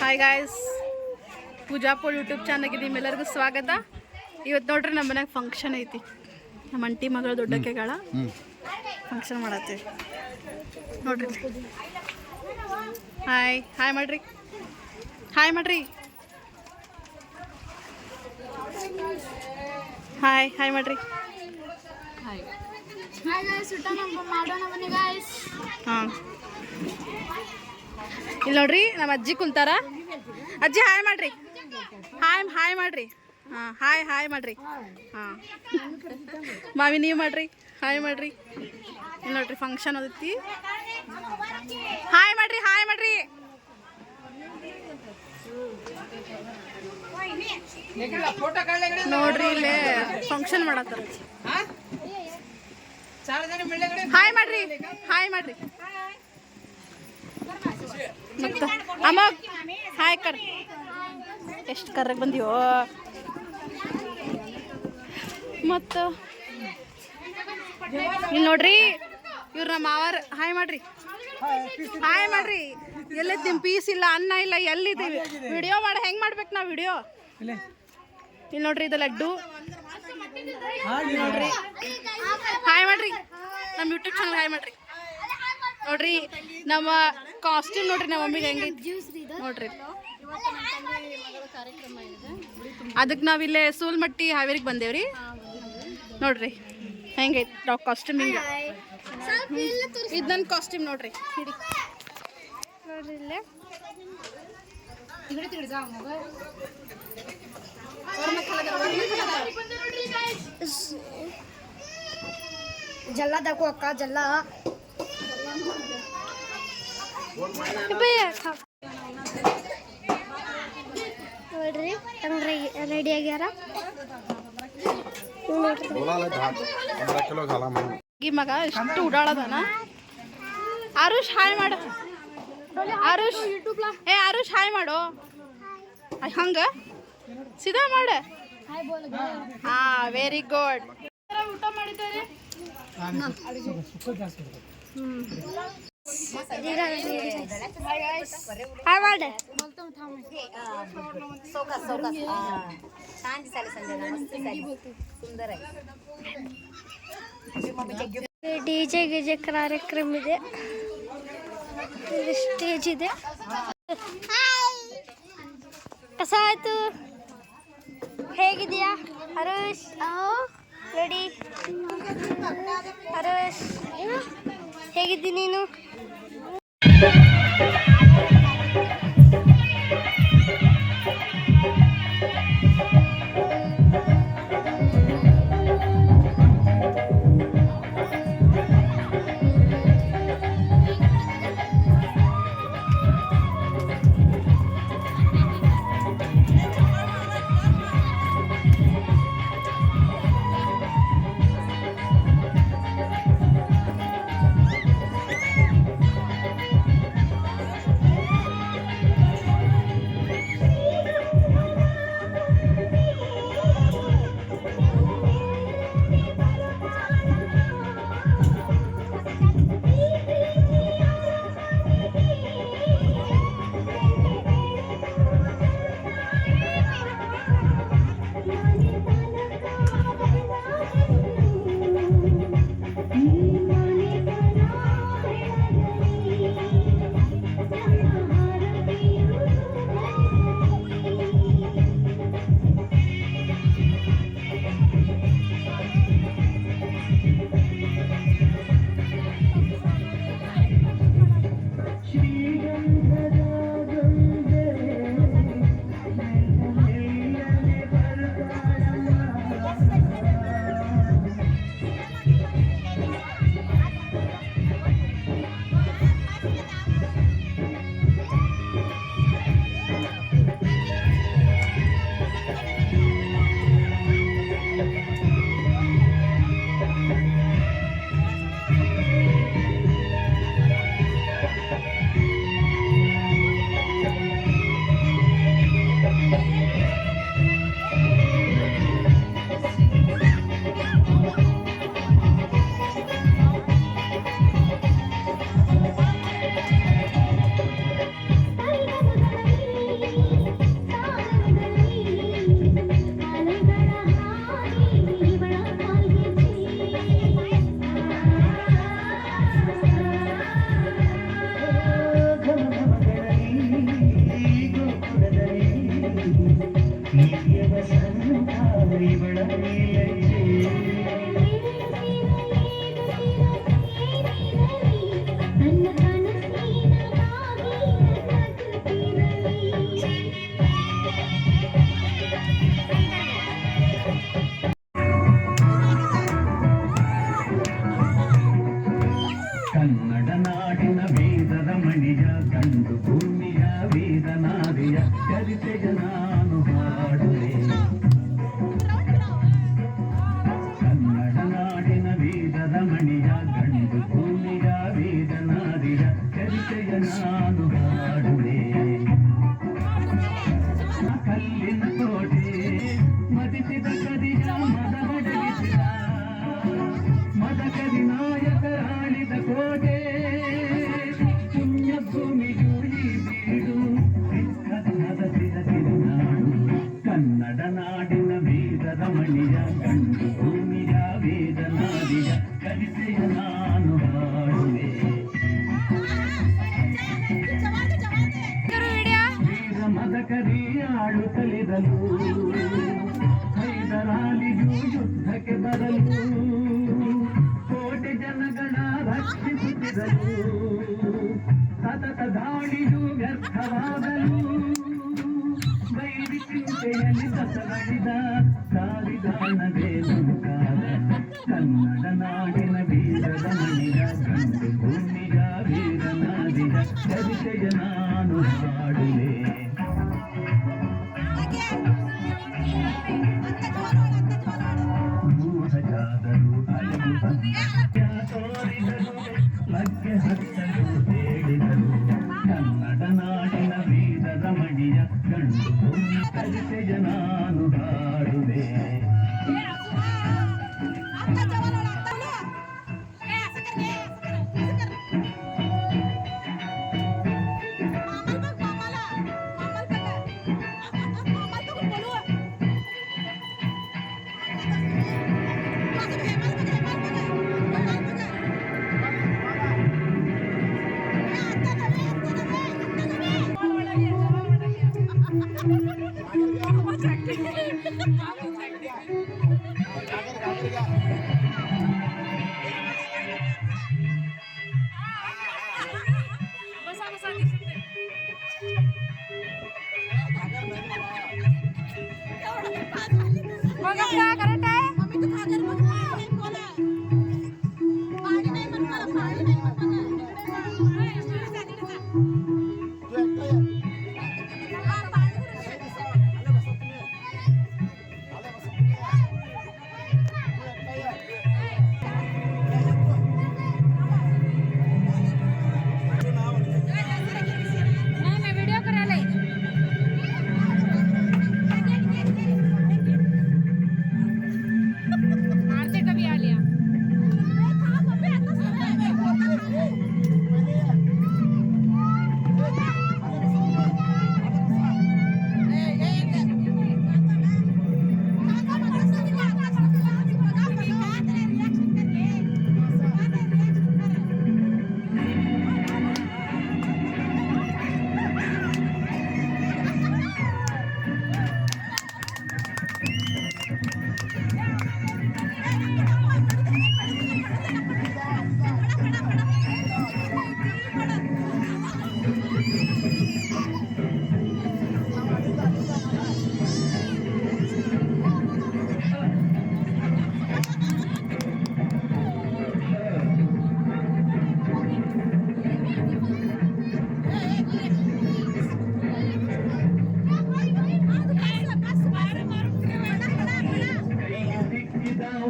Hi guys, ಪೂಜಾಪುರ್ YouTube ಚಾನಲ್ಗೆ ನಿಮ್ಮೆಲ್ಲರಿಗೂ ಸ್ವಾಗತ. ಇವತ್ತು ನೋಡ್ರಿ ನಮ್ಮ ಮನ್ಯಾಗ ಫಂಕ್ಷನ್ ಐತಿ. ನಮ್ಮ ಅಂಟಿ ಮಗಳ ದೊಡ್ಡಕ್ಕೆಗಳ ಫಂಕ್ಷನ್ ಮಾಡತ್ತೀವಿ ನೋಡ್ರಿ. ಹಾಯ್ ಹಾಯ್ ಮಾಡ್ರಿ, ಹಾಯ್ ಮಾಡ್ರಿ, ಹಾಯ್ ಹಾಯ್ ಮಾಡ್ರಿ. ಹಾಂ, ಇಲ್ಲಿ ನೋಡ್ರಿ ನಮ್ಮ ಅಜ್ಜಿ ಕುಂತಾರ. ಅಜ್ಜಿ ಹಾಯ್ ಮಾಡ್ರಿ, ಹಾಯ್ ಹಾಯ್ ಮಾಡ್ರಿ. ಹಾಂ, ಹಾಯ್ ಹಾಯ್ ಮಾಡ್ರಿ. ಹಾಂ, ಮಾವಿ ನೀವು ಮಾಡ್ರಿ, ಹಾಯ್ ಮಾಡ್ರಿ. ಇಲ್ಲಿ ನೋಡ್ರಿ ಫಂಕ್ಷನ್ ಓದೈತಿ. ಹಾಯ್ ಮಾಡ್ರಿ, ಹಾಯ್ ಮಾಡ್ರಿ. ನೋಡ್ರಿ ಇಲ್ಲೇ ಫಂಕ್ಷನ್ ಮಾಡತ್ತಾರ. ಹಾಯ್ ಮಾಡ್ರಿ, ಹಾಯ್ ಮಾಡ್ರಿ. ಮತ್ತ ಅಮ್ಮ ಹಾಯ್ ಕರ್, ಎಷ್ಟು ಕರ್ರಗೆ ಬಂದೀವೋ. ಮತ್ತು ಇಲ್ಲಿ ನೋಡ್ರಿ ಇವ್ರ ನಮ್ಮ ಮಾವಾರ. ಹಾಯ್ ಮಾಡ್ರಿ, ಹಾಯ್ ಮಾಡ್ರಿ. ಎಲ್ಲಿದ್ದೀವಿ? ಪೀಸ್ ಇಲ್ಲ, ಅನ್ನ ಇಲ್ಲ, ಎಲ್ಲಿದ್ದೀವಿ? ವಿಡಿಯೋ ಮಾಡಿ ಹೆಂಗೆ ಮಾಡ್ಬೇಕು ನಾವು ವಿಡಿಯೋ? ಇಲ್ಲಿ ನೋಡ್ರಿ ಇದು ಲಡ್ಡು ನೋಡ್ರಿ. ಹಾಯ್ ಮಾಡ್ರಿ, ನಮ್ಮ ಯೂಟ್ಯೂಬ್ ಚಾನಲ್ ಹಾಯ್ ಮಾಡ್ರಿ. ನೋಡ್ರಿ ನಮ್ಮ ಕಾಸ್ಟ್ಯೂಮ್ ನೋಡ್ರಿ, ನಮ್ಮ ಮಮ್ಮಿಗೆ ಹೆಂಗೈತಿ ನೋಡ್ರಿ. ಅದಕ್ಕೆ ನಾವಿಲ್ಲೇ ಸೂಲ್ಮಟ್ಟಿ ಹಾವೇರಿಗೆ ಬಂದೇವ್ರಿ. ನೋಡ್ರಿ ಹೆಂಗೈತಿ ನಾವು ಕಾಸ್ಟ್ಯೂಮ್. ಹಿಂಗೆ ಇದು ನನ್ನ ಕಾಸ್ಟ್ಯೂಮ್ ನೋಡ್ರಿ. ನೋಡ್ರಿ ಇಲ್ಲೇ ಜಲ್ಲ ತಗೋ ಅಕ್ಕ, ಜಲ್ಲ ನೋಡ್ರಿ ಹಂಗ್ರಿ ರೆಡಿ ಆಗ್ಯಾರ. ಈ ಮಗ ಎಷ್ಟು ಉಡಾಳದನ. ಆರುಷ್ ಹಾಯ್ ಮಾಡು, ಆರುಷ್. ಏ ಆರುಷ್ ಹಾಯ್ ಮಾಡು. ಹಂಗ ಸೀದಾ ಮಾಡ. ಹಾ, ವೆರಿ ಗುಡ್. ಊಟ ಮಾಡಿದ್ದಾರೆ. ಹಾಯ್ ಮಾಡು. ಡಿಜೆ ಗಿಜೆ ಕಾರ್ಯಕ್ರಮ ಇದೆ, ಸ್ಟೇಜ್ ಇದೆ. ಕಸ ಆಯ್ತು. ಹೇಗಿದೆಯಾ ಹರೀಶ್? ರೆಡಿ ಹರೀಶ್, ಹೇಗಿದ್ದಿ ನೀನು? ಮೊದಲು ಹೈದರಾಲಿಗೂ ಯುದ್ಧಕ್ಕೆ ಬರಲು ಕೋಟೆ ಜನಗಳ ರಕ್ಷಿಸುತ್ತಿರಲು ಸತತ ದಾಳಿಯು ವ್ಯರ್ಥವಾಗಲು ವೈರಿ ಚಿಂತೆಯಲ್ಲಿ ಸತವಳಿದ ಸಾರಿದಾಣವೇ ಮುಂತಾದ ಕನ್ನಡ ನಾಡಿನ ವೀರದ ಮಣಿಯ ಗಂಡು ಭೂಮಿಯ ವೀರನಾದಿಯ ಚರಿತೆಯ ನಾನು ಹಾಡುವೆ ಮೂಢಜಾದರು ಅಳೆದು ತೋರಿದರು ಲಗ್ಗೆ ಹತ್ತಲು ಹೇಳಿದರು ಕನ್ನಡ ನಾಡಿನ ವೀರದ ಮಣಿಯ ಗಂಡು ಭೂಮಿ ಚರಿತೆಯ ನಾನು ಹಾಡುವೆ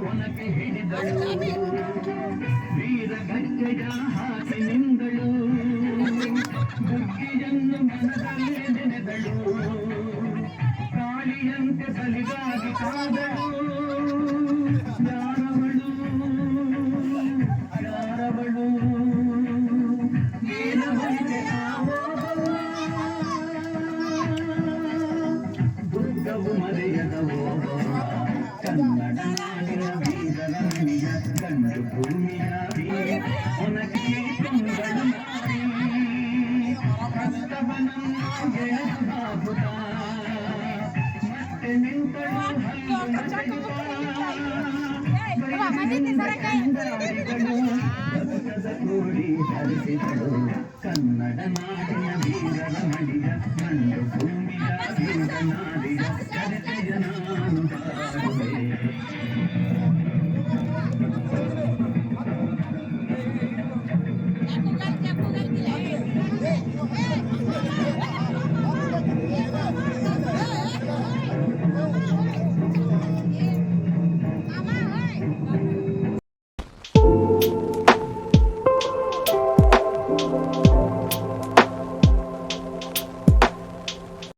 ಒನಕೆ ಹಿಡಿದಳು ವೀರ ಗಜ್ಜೆಯ ಹಾಕಿ ನಿಂದಳು ಬುಗ್ಗಿಯನ್ನು ಮನದಲ್ಲೇ ನೆನೆದಳು ಕಾಳಿಯಂತೆ ಬಲಿಗಾಗಿ ಕಾದಳು ಯಾರವಳು ಯಾರವಳು ಏನವಳಿಗೆ ದುರ್ಗವು ಮರೆಯದವೋ ಕನ್ನಡ ನಾಡಿನ ವೀರರ ಮಣಿಯ ಗಂಡು ಭೂಮಿಯ ವೀರ ಒನಕೆ ತುಂಗಳ ನಾಡಿ ಕಷ್ಟವನನ್ನು ಗೆಳಬಾಬುದ ಮತ್ತೆ ನಿಂತಳು ಹಲ್ಲು ಮರೆಯುವ ಬದುಕದ ಕೋಡಿ ಹರಿಸಿದಳು ಕನ್ನಡ ನಾಡಿನ ವೀರರ ಮಣಿಯ ಗಂಡು